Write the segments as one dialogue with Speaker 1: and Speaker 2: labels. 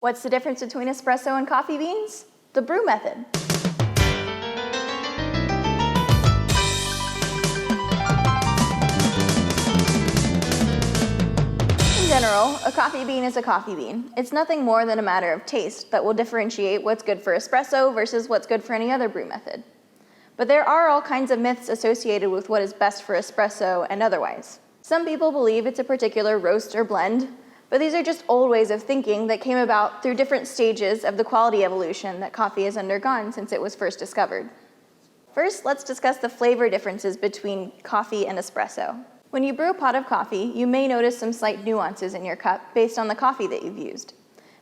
Speaker 1: What's the difference between espresso and coffee beans? The brew method. In general, a coffee bean is a coffee bean. It's nothing more than a matter of taste that will differentiate what's good for espresso versus what's good for any other brew method. But there are all kinds of myths associated with what is best for espresso and otherwise. Some people believe it's a particular roast or blend, but these are just old ways of thinking that came about through different stages of the quality evolution that coffee has undergone since it was first discovered. First, let's discuss the flavor differences between coffee and espresso. When you brew a pot of coffee, you may notice some slight nuances in your cup based on the coffee that you've used.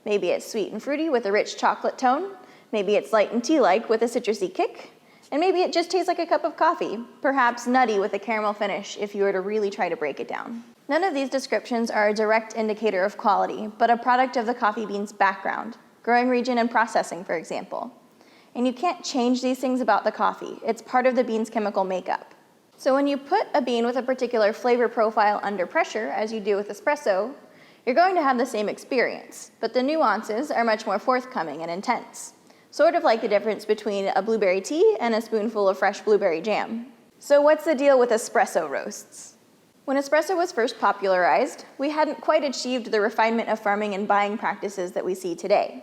Speaker 1: Maybe it's sweet and fruity with a rich chocolate tone, maybe it's light and tea-like with a citrusy kick, and maybe it just tastes like a cup of coffee, perhaps nutty with a caramel finish if you were to really try to break it down. None of these descriptions are a direct indicator of quality, but a product of the coffee bean's background, growing region and processing, for example. And you can't change these things about the coffee. It's part of the bean's chemical makeup. So when you put a bean with a particular flavor profile under pressure, as you do with espresso, you're going to have the same experience, but the nuances are much more forthcoming and intense. Sort of like the difference between a blueberry tea and a spoonful of fresh blueberry jam. So what's the deal with espresso roasts? When espresso was first popularized, we hadn't quite achieved the refinement of farming and buying practices that we see today.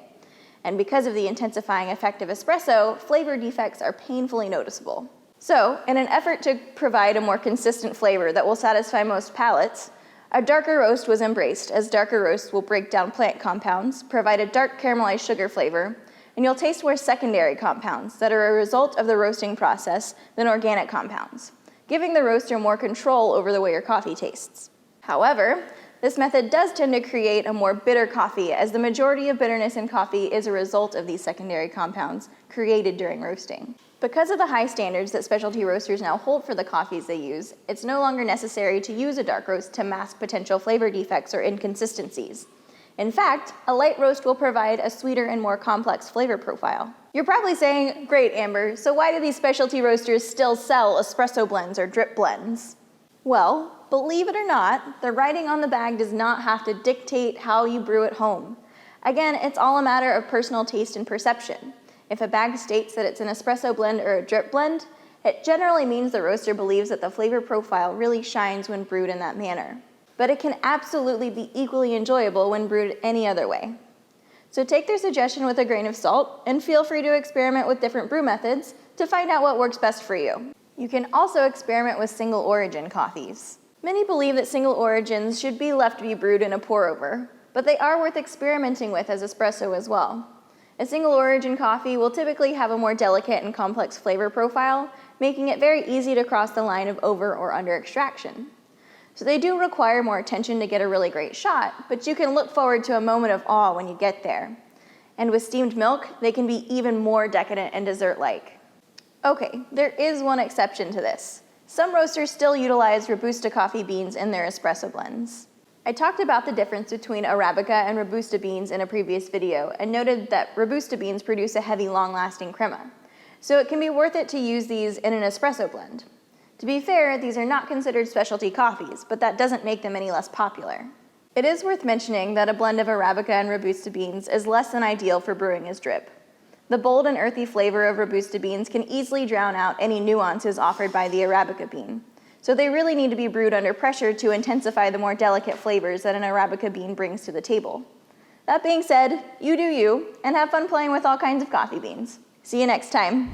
Speaker 1: And because of the intensifying effect of espresso, flavor defects are painfully noticeable. So, in an effort to provide a more consistent flavor that will satisfy most palates, a darker roast was embraced, as darker roasts will break down plant compounds, provide a dark caramelized sugar flavor, and you'll taste more secondary compounds that are a result of the roasting process than organic compounds, giving the roaster more control over the way your coffee tastes. However, this method does tend to create a more bitter coffee, as the majority of bitterness in coffee is a result of these secondary compounds created during roasting. Because of the high standards that specialty roasters now hold for the coffees they use, it's no longer necessary to use a dark roast to mask potential flavor defects or inconsistencies. In fact, a light roast will provide a sweeter and more complex flavor profile. You're probably saying, great Amber, so why do these specialty roasters still sell espresso blends or drip blends? Well, believe it or not, the writing on the bag does not have to dictate how you brew at home. Again, it's all a matter of personal taste and perception. If a bag states that it's an espresso blend or a drip blend, it generally means the roaster believes that the flavor profile really shines when brewed in that manner. But it can absolutely be equally enjoyable when brewed any other way. So take their suggestion with a grain of salt, and feel free to experiment with different brew methods to find out what works best for you. You can also experiment with single origin coffees. Many believe that single origins should be left to be brewed in a pour-over, but they are worth experimenting with as espresso as well. A single origin coffee will typically have a more delicate and complex flavor profile, making it very easy to cross the line of over or under extraction. So they do require more attention to get a really great shot, but you can look forward to a moment of awe when you get there. And with steamed milk, they can be even more decadent and dessert-like. Okay, there is one exception to this. Some roasters still utilize Robusta coffee beans in their espresso blends. I talked about the difference between Arabica and Robusta beans in a previous video and noted that Robusta beans produce a heavy, long-lasting crema. So it can be worth it to use these in an espresso blend. To be fair, these are not considered specialty coffees, but that doesn't make them any less popular. It is worth mentioning that a blend of Arabica and Robusta beans is less than ideal for brewing as drip. The bold and earthy flavor of Robusta beans can easily drown out any nuances offered by the Arabica bean. So they really need to be brewed under pressure to intensify the more delicate flavors that an Arabica bean brings to the table. That being said, you do you, and have fun playing with all kinds of coffee beans. See you next time.